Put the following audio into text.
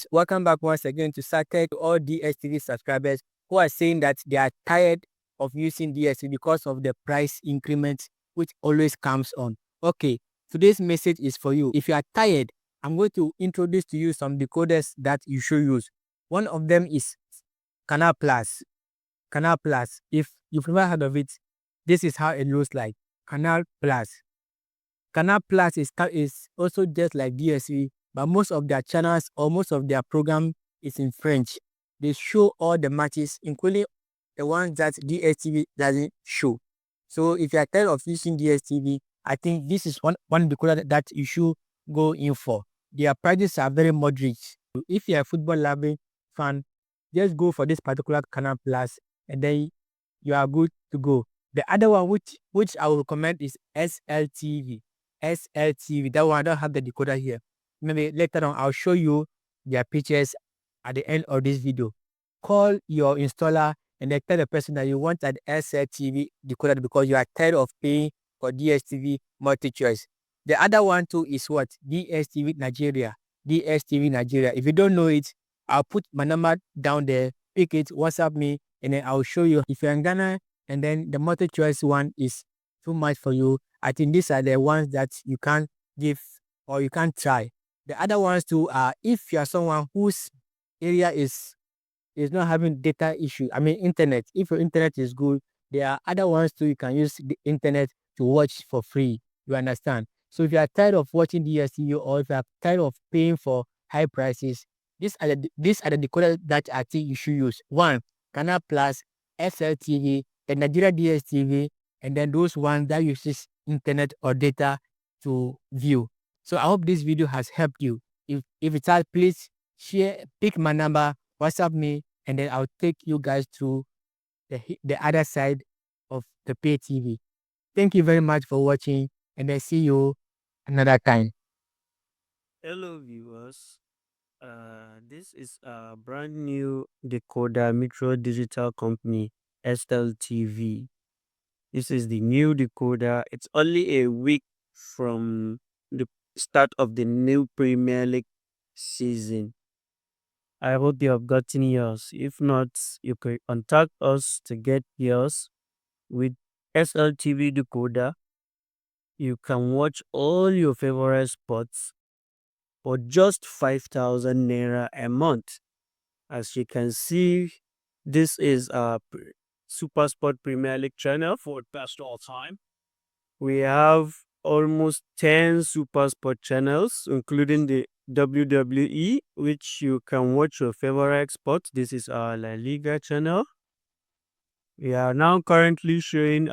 guys, welcome back once again to Saturday. To all DSTV subscribers who are saying that they are tired of using DSTV because of the price increment which always comes on. Okay, today's message is for you. If you are tired, I'm going to introduce to you some decoders that you should use. One of them is Canal Plus. Canal Plus. If you've never heard of it, this is how it looks like. Canal Plus. Canal Plus is also just like DSTV, but most of their channels or most of their program is in French. They show all the matches, including the ones that DSTV doesn't show. So if you are tired of using DSTV, I think this is one decoder that you should go in for. Their prices are very moderate. If you're a football loving fan, just go for this particular Canal Plus, and then you are good to go. The other one which I will recommend is SLTV. SLTV. That one I don't have the decoder here. Maybe later on I'll show you their pictures at the end of this video. Call your installer and then tell the person that you want an SLTV decoder because you are tired of paying for DSTV multi-choice. The other one too is what? DSTV Nigeria. DSTV Nigeria. If you don't know it, I'll put my number down there. Pick it, WhatsApp me, and then I'll show you. If you're in Ghana and then the multi-choice one is too much for you, I think these are the ones that you can give or you can try. The other ones too are if you are someone whose area is not having data issue, I mean internet. If your internet is good, there are other ones too. You can use the internet to watch for free. You understand? So if you are tired of watching DSTV or if you are tired of paying for high prices, these are the decoders that I think you should use. One, Canal Plus, SLTV, the Nigeria DSTV, and then those ones that uses internet or data to view. So I hope this video has helped you. If it has, please share, pick my number, WhatsApp me, and then I'll take you guys through the other side of the pay TV. Thank you very much for watching, and I see you another time. Hello, viewers. This is a brand new decoder Metro Digital Company SLTV. This is the new decoder. It's only a week from the start of the new Premier League season. I hope you have gotten yours. If not, you can contact us to get yours. With SLTV decoder, you can watch all your favorite sports for just 5,000 naira a month. As you can see, this is a Super Sport Premier League channel for best all time. We have almost 10 Super Sport channels, including the WWE, which you can watch your favorite sports. This is our La Liga channel. We are now currently showing